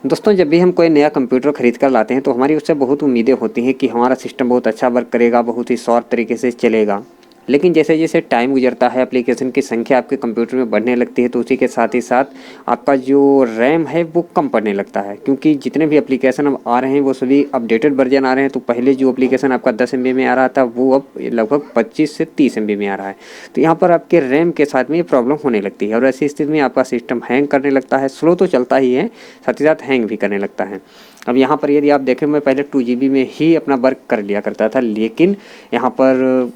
दोस्तों, जब भी हम कोई नया कंप्यूटर खरीद कर लाते हैं तो हमारी उससे बहुत उम्मीदें होती हैं कि हमारा सिस्टम बहुत अच्छा वर्क करेगा, बहुत ही सौर तरीके से चलेगा। लेकिन जैसे जैसे टाइम गुजरता है, एप्लीकेशन की संख्या आपके कंप्यूटर में बढ़ने लगती है, तो उसी के साथ ही साथ आपका जो रैम है वो कम पड़ने लगता है, क्योंकि जितने भी एप्लीकेशन अब आ रहे हैं वो सभी अपडेटेड वर्जन आ रहे हैं। तो पहले जो एप्लीकेशन आपका 10 MB में आ रहा था वो अब लगभग 25 से 30 MB में आ रहा है। तो यहाँ पर आपके रैम के साथ में ये प्रॉब्लम होने लगती है और ऐसी स्थिति में आपका सिस्टम हैंग करने लगता है। स्लो तो चलता ही है, साथ ही साथ हैंग भी करने लगता है। अब यहाँ पर यदि आप देखें, मैं पहले 2 GB में ही अपना वर्क कर लिया करता था, लेकिन यहाँ पर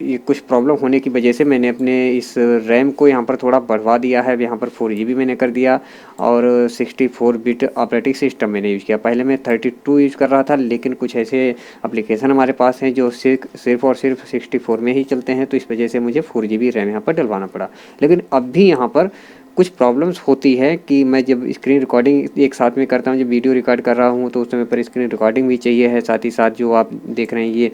ये कुछ प्रॉब्लम होने की वजह से मैंने अपने इस रैम को यहाँ पर थोड़ा बढ़वा दिया है। अब यहाँ पर 4 GB मैंने कर दिया और 64 बिट ऑपरेटिंग सिस्टम मैंने यूज़ किया। पहले मैं 32 यूज़ कर रहा था, लेकिन कुछ ऐसे एप्लीकेशन हमारे पास हैं जो सिर्फ और सिर्फ 64 में ही चलते हैं, तो इस वजह से मुझे 4 GB रैम यहाँ पर डलवाना पड़ा। लेकिन अब भी यहाँ पर कुछ प्रॉब्लम्स होती है कि मैं जब स्क्रीन रिकॉर्डिंग एक साथ में करता हूँ, जब वीडियो रिकॉर्ड कर रहा हूँ तो उस समय पर स्क्रीन रिकॉर्डिंग भी चाहिए है। साथ ही साथ जो आप देख रहे हैं, ये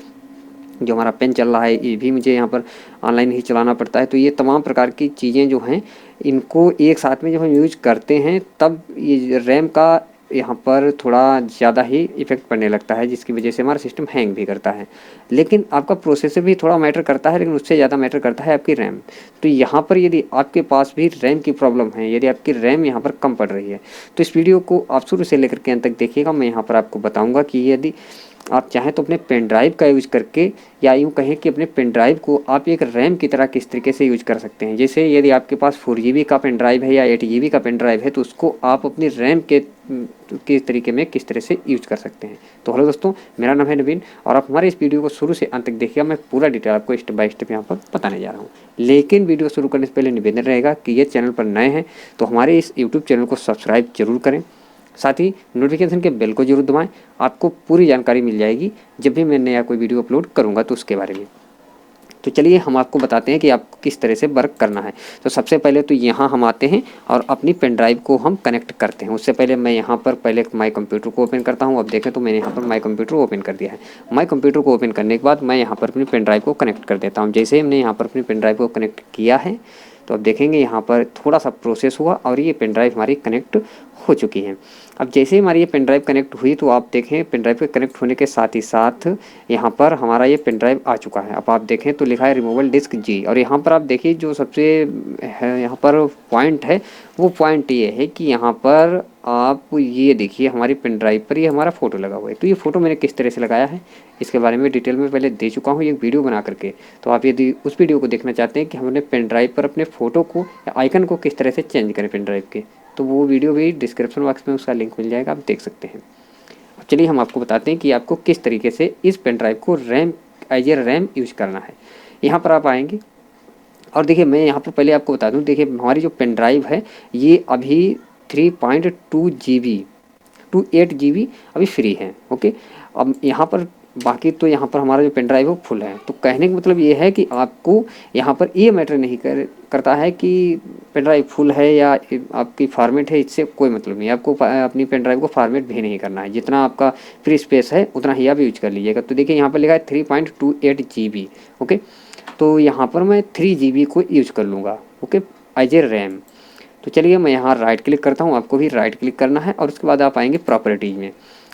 जो हमारा पेन चल रहा है, ये भी मुझे यहाँ पर ऑनलाइन ही चलाना पड़ता है। तो ये तमाम प्रकार की चीज़ें जो हैं, इनको एक साथ में जब हम यूज करते हैं तब ये रैम का यहाँ पर थोड़ा ज़्यादा ही इफ़ेक्ट पड़ने लगता है, जिसकी वजह से हमारा सिस्टम हैंग भी करता है। लेकिन आपका प्रोसेसर भी थोड़ा मैटर करता है, लेकिन उससे ज़्यादा मैटर करता है आपकी रैम। तो यहाँ पर यदि आपके पास भी रैम की प्रॉब्लम है, यदि आपकी रैम यहाँ पर कम पड़ रही है, तो इस वीडियो को आप शुरू से लेकर के अंत तक देखिएगा। मैं यहाँ पर आपको बताऊँगा कि यदि आप चाहें तो अपने पेन ड्राइव का यूज़ करके, या यूँ कहें कि अपने पेन ड्राइव को आप एक रैम की तरह किस तरीके से यूज कर सकते हैं। जैसे यदि आपके पास 4 GB का पेन ड्राइव है या 8 GB का पेन ड्राइव है, तो उसको आप अपनी रैम के तरीके में किस तरह से यूज कर सकते हैं। तो हेलो दोस्तों, मेरा नाम है नवीन और आप हमारे इस वीडियो को शुरू से अंत तक देखिएगा। मैं पूरा डिटेल आपको स्टेप बाय स्टेप यहाँ पर बताने जा रहा हूँ। लेकिन वीडियो शुरू करने से पहले निवेदन रहेगा कि ये चैनल पर नए हैं तो हमारे इस यूट्यूब चैनल को सब्सक्राइब जरूर करें, साथ ही नोटिफिकेशन के बेल को जरूर दबाएं। आपको पूरी जानकारी मिल जाएगी जब भी मैं नया कोई वीडियो अपलोड करूंगा तो उसके बारे में। तो चलिए हम आपको बताते हैं कि आपको किस तरह से वर्क करना है। तो सबसे पहले तो यहाँ हम आते हैं और अपनी पेन ड्राइव को हम कनेक्ट करते हैं। उससे पहले मैं यहाँ पर पहले माई कंप्यूटर को ओपन करता हूँ। अब देखें तो मैंने यहाँ पर माई कंप्यूटर ओपन कर दिया है। माई कंप्यूटर को ओपन करने के बाद मैं यहाँ पर अपनी पेन ड्राइव को कनेक्ट कर देता हूँ। जैसे ही हमने यहाँ पर अपनी पेन ड्राइव को कनेक्ट किया है, तो अब देखेंगे यहाँ पर थोड़ा सा प्रोसेस हुआ और ये पेन ड्राइव हमारी कनेक्ट हो चुकी है। अब जैसे ही हमारी ये पेन ड्राइव कनेक्ट हुई, तो आप देखें पेन ड्राइव के कनेक्ट होने के साथ ही साथ यहाँ पर हमारा ये पेन ड्राइव आ चुका है। अब आप देखें तो लिखा है रिमूवल डिस्क जी, और यहाँ पर आप देखिए जो सबसे यहाँ पर पॉइंट है, वो पॉइंट ये है कि यहाँ पर आप ये देखिए हमारी पेन ड्राइव पर ये हमारा फ़ोटो लगा हुआ है। तो ये फ़ोटो मैंने किस तरह से लगाया है, इसके बारे में डिटेल में पहले दे चुका हूँ एक वीडियो बना करके। तो आप यदि उस वीडियो को देखना चाहते हैं कि हम अपने पेन ड्राइव पर अपने फ़ोटो को या आइकन को किस तरह से चेंज करें पेन ड्राइव के, तो वो वीडियो भी डिस्क्रिप्शन बॉक्स में उसका लिंक मिल जाएगा, आप देख सकते हैं। अब चलिए हम आपको बताते हैं कि आपको किस तरीके से इस पेन ड्राइव को RAM as a RAM use करना है। यहाँ पर आप आएंगे और देखिए मैं यहाँ पर पहले आपको बता दूँ, देखिए हमारी जो पेन ड्राइव है ये अभी 3.2 GB टू 8 GB अभी फ्री है। ओके, अब यहाँ पर बाकी तो यहाँ पर हमारा जो पेन ड्राइव है वो फुल है। तो कहने का मतलब ये है कि आपको यहाँ पर ये मैटर नहीं करता है कि पेन ड्राइव फुल है या आपकी फॉर्मेट है, इससे कोई मतलब नहीं। आपको अपनी पेन ड्राइव को फॉर्मेट भी नहीं करना है, जितना आपका फ्री स्पेस है उतना ही आप यूज कर लीजिएगा। तो देखिए यहाँ पर लिखा है 3.28 GB। ओके, तो यहाँ पर मैं 3 GB को यूज कर लूँगा, ओके, एज ए रैम। तो चलिए मैं यहाँ राइट क्लिक करता हूँ, आपको भी राइट क्लिक करना है और उसके बाद आप आएंगे प्रॉपर्टीज़ में।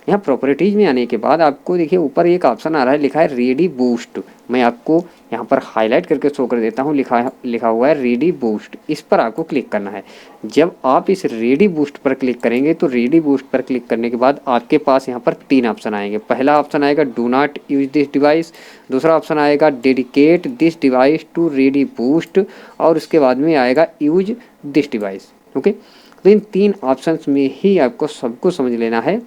यहाँ प्रॉपर्टीज़ में आने के बाद आपको देखिए ऊपर एक ऑप्शन आ रहा है, लिखा है रेडी बूस्ट। मैं आपको यहाँ पर हाईलाइट करके शो कर देता हूँ, लिखा हुआ है रेडी बूस्ट। इस पर आपको क्लिक करना है। जब आप इस रेडी बूस्ट पर क्लिक करेंगे तो रेडी बूस्ट पर क्लिक करने के बाद आपके पास यहाँ पर 3 ऑप्शन आएंगे। पहला ऑप्शन आएगा do not use this device, दूसरा ऑप्शन आएगा dedicate this device to ReadyBoost, और उसके बाद में आएगा यूज दिस डिवाइस। ओके, तो इन 3 ऑप्शंस में ही आपको सबको समझ लेना है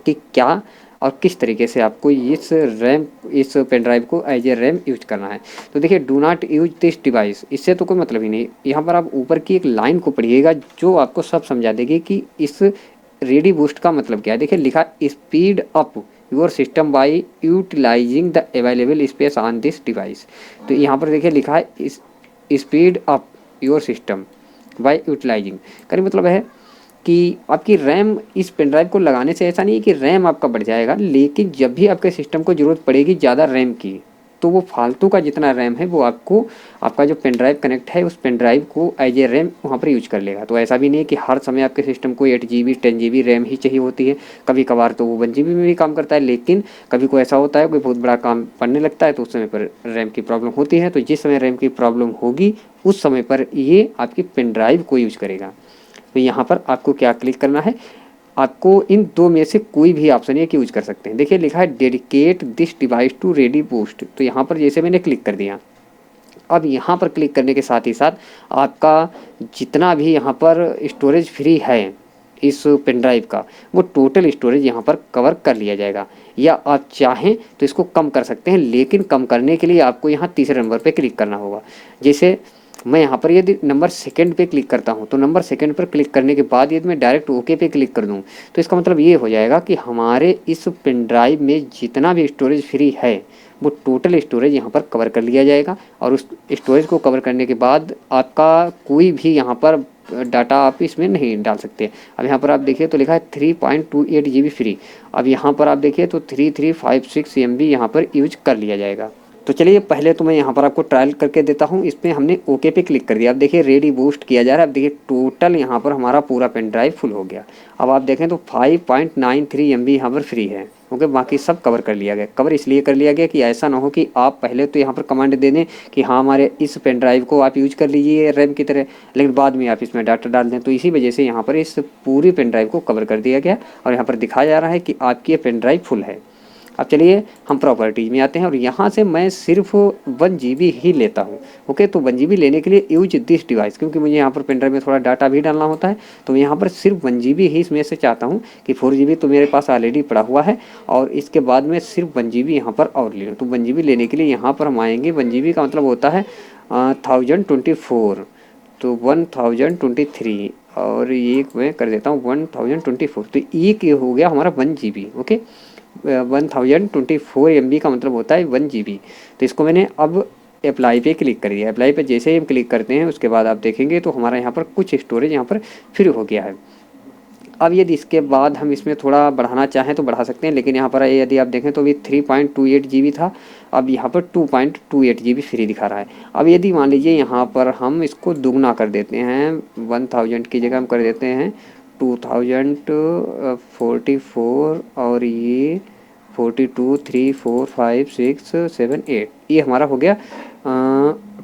कि क्या और किस तरीके से आपको इस पेन ड्राइव को एज ए रैम यूज करना है। तो देखिए do not use this device, इससे तो कोई मतलब ही नहीं। यहाँ पर आप ऊपर की एक लाइन को पढ़िएगा जो आपको सब समझा देगी कि इस रेडी बूस्ट का मतलब क्या है। देखिए लिखा speed up your system by utilising the available space on this device. तो यहाँ पर देखिए लिखा है speed up your system by utilising, का मतलब है कि आपकी रैम इस पेन ड्राइव को लगाने से ऐसा नहीं है कि रैम आपका बढ़ जाएगा, लेकिन जब भी आपके सिस्टम को ज़रूरत पड़ेगी ज़्यादा रैम की, तो वो फालतू का जितना रैम है वो आपको आपका जो पेन ड्राइव कनेक्ट है उस पेन ड्राइव को एज ए रैम वहाँ पर यूज कर लेगा। तो ऐसा भी नहीं है कि हर समय आपके सिस्टम को 8 GB 10 GB रैम ही चाहिए होती है, कभी कभार तो वो 1 GB में भी काम करता है। लेकिन कभी कोई ऐसा होता है कोई बहुत बड़ा काम पड़ने लगता है तो उस समय पर रैम की प्रॉब्लम होती है। तो जिस समय रैम की प्रॉब्लम होगी उस समय पर ये आपकी पेन ड्राइव को यूज करेगा। तो यहाँ पर आपको क्या क्लिक करना है, आपको इन दो में से कोई भी ऑप्शन एक यूज कर सकते हैं। देखिए लिखा है dedicate this device to ReadyBoost, तो यहाँ पर जैसे मैंने क्लिक कर दिया, अब यहाँ पर क्लिक करने के साथ ही साथ आपका जितना भी यहाँ पर स्टोरेज फ्री है इस पेन ड्राइव का वो टोटल स्टोरेज यहाँ पर कवर कर लिया जाएगा। या आप चाहें तो इसको कम कर सकते हैं, लेकिन कम करने के लिए आपको यहाँ तीसरे नंबर पे क्लिक करना होगा। जैसे मैं यहाँ पर यदि नंबर सेकंड पे क्लिक करता हूँ तो नंबर सेकंड पर क्लिक करने के बाद यदि मैं डायरेक्ट ओके पे क्लिक कर दूँ तो इसका मतलब ये हो जाएगा कि हमारे इस पेन ड्राइव में जितना भी स्टोरेज फ्री है वो टोटल स्टोरेज यहाँ पर कवर कर लिया जाएगा। और उस स्टोरेज को कवर करने के बाद आपका कोई भी यहाँ पर डाटा आप इसमें नहीं डाल सकते। अब यहाँ पर आप देखिए तो लिखा है 3.28 GB फ्री। अब यहाँ पर आप देखिए तो 3356 MB यहाँ पर यूज कर लिया जाएगा। तो चलिए पहले तो मैं यहाँ पर आपको ट्रायल करके देता हूँ। इसमें हमने ओके पे क्लिक कर दिया, अब देखिए रेडी बूस्ट किया जा रहा है। अब देखिए टोटल यहाँ पर हमारा पूरा पेन ड्राइव फुल हो गया। अब आप देखें तो 5.93 MB यहाँ पर फ्री है, क्योंकि बाकी सब कवर कर लिया गया। कवर इसलिए कर लिया गया कि ऐसा ना हो कि आप पहले तो यहाँ पर कमांड दे दें कि हाँ हमारे इस पेन ड्राइव को आप यूज कर लीजिए रैम की तरह, लेकिन बाद में आप इसमें डाटा डाल दें। तो इसी वजह से यहाँ पर इस पूरी पेन ड्राइव को कवर कर दिया गया और यहाँ पर दिखाया जा रहा है कि आपकी ये पेन ड्राइव फुल है। अब चलिए हम प्रॉपर्टीज़ में आते हैं और यहाँ से मैं सिर्फ 1 GB ही लेता हूँ। ओके, तो 1 GB लेने के लिए यूज दिस डिवाइस, क्योंकि मुझे यहाँ पर पेन ड्राइव में थोड़ा डाटा भी डालना होता है। तो मैं यहाँ पर सिर्फ 1 GB ही इसमें से चाहता हूँ कि 4 GB तो मेरे पास ऑलरेडी पड़ा हुआ है और इसके बाद में सिर्फ 1 GB यहाँ पर और ले लूँ। तो 1 GB लेने के लिए यहाँ पर हम आएँगे। 1 GB का मतलब होता है 1024, तो 1023 और एक मैं कर देता हूँ 1024, तो एक ये हो गया हमारा 1 GB। ओके, 1024 MB का मतलब होता है 1 GB। तो इसको मैंने अब अप्लाई पे क्लिक कर दिया। अप्लाई पे जैसे ही हम क्लिक करते हैं उसके बाद आप देखेंगे तो हमारा यहाँ पर कुछ स्टोरेज यहाँ पर फ्री हो गया है। अब यदि इसके बाद हम इसमें थोड़ा बढ़ाना चाहें तो बढ़ा सकते हैं, लेकिन यहाँ पर यदि आप देखें तो अभी 3.28 GB था, अब यहाँ पर 2.28 GB फ्री दिखा रहा है। अब यदि मान लीजिए यहाँ पर हम इसको दुगना कर देते हैं, 1000 की जगह हम कर देते हैं 2044 और ये 42 3 4 5 6 7 8, ये हमारा हो गया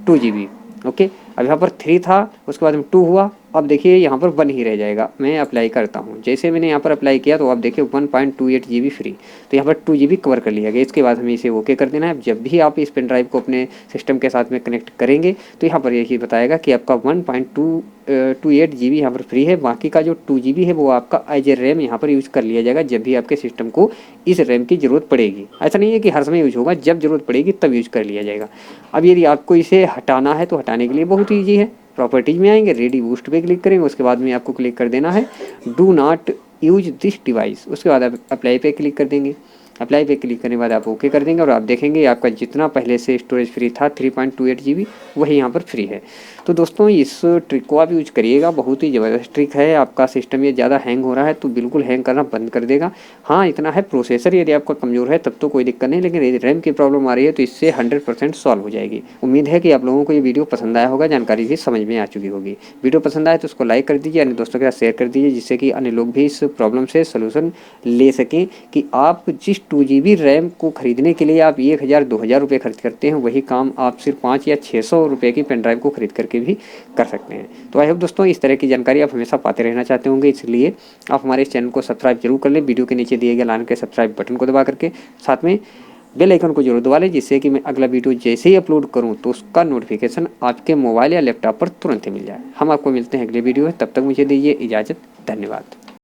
2 GB। ओके, अब यहाँ पर 3 था, उसके बाद में 2 हुआ। अब देखिए यहाँ पर 1 ही रह जाएगा। मैं अप्लाई करता हूँ, जैसे मैंने यहाँ पर अप्लाई किया तो आप देखिए 1.28 GB फ्री, तो यहाँ पर 2 GB कवर कर लिया गया। इसके बाद हमें इसे ओके कर देना है। जब भी आप इस पेन ड्राइव को अपने सिस्टम के साथ में कनेक्ट करेंगे तो यहाँ पर यही बताएगा कि आपका 1.28 GB यहाँ पर फ्री है, बाकी का जो 2 GB है वो आपका एज ए रैम यहाँ पर यूज़ कर लिया जाएगा जब भी आपके सिस्टम को इस रैम की ज़रूरत पड़ेगी। ऐसा नहीं है कि हर समय यूज होगा, जब ज़रूरत पड़ेगी तब यूज कर लिया जाएगा। अब यदि आपको इसे हटाना है तो हटाने के लिए बहुत ईजी है। प्रॉपर्टीज़ में आएंगे, रेडी बूस्ट पे क्लिक करेंगे, उसके बाद में आपको क्लिक कर देना है do not use this device. उसके बाद आप अप्लाई पे क्लिक कर देंगे। अप्लाई पे क्लिक करने के बाद आप ओके कर देंगे और आप देखेंगे आपका जितना पहले से स्टोरेज फ्री था 3.28 GB वही यहाँ पर फ्री है। तो दोस्तों इस ट्रिक को आप यूज करिएगा, बहुत ही ज़बरदस्त ट्रिक है। आपका सिस्टम ये ज़्यादा हैंग हो रहा है तो बिल्कुल हैंग करना बंद कर देगा। हाँ इतना है, प्रोसेसर यदि आपका कमज़ोर है तब तो कोई दिक्कत नहीं, लेकिन यदि रैम की प्रॉब्लम आ रही है तो इससे 100% सॉल्व हो जाएगी। उम्मीद है कि आप लोगों को ये वीडियो पसंद आया होगा, जानकारी भी समझ में आ चुकी होगी। वीडियो पसंद आए तो उसको लाइक कर दीजिए, अन्य दोस्तों के साथ शेयर कर दीजिए, जिससे कि अन्य लोग भी इस प्रॉब्लम से सोल्यूशन ले सकें कि आप जिस 2 GB रैम को खरीदने के लिए आप 1000-2000 रुपये खर्च करते हैं वही काम आप सिर्फ 500 या 600 रुपये की पेन ड्राइव को खरीद करके भी कर सकते हैं। तो आई होप दोस्तों इस तरह की जानकारी आप हमेशा पाते रहना चाहते होंगे, इसलिए आप हमारे इस चैनल को सब्सक्राइब जरूर कर लें। वीडियो के नीचे दिए गए लाइन के सब्सक्राइब बटन को दबा करके साथ में बेल आइकन को जरूर दबा लें, जिससे कि मैं अगला वीडियो जैसे ही अपलोड करूं तो उसका नोटिफिकेशन आपके मोबाइल या लैपटॉप पर तुरंत ही मिल जाए। हम आपको मिलते हैं अगले वीडियो में, तब तक मुझे दीजिए इजाज़त। धन्यवाद।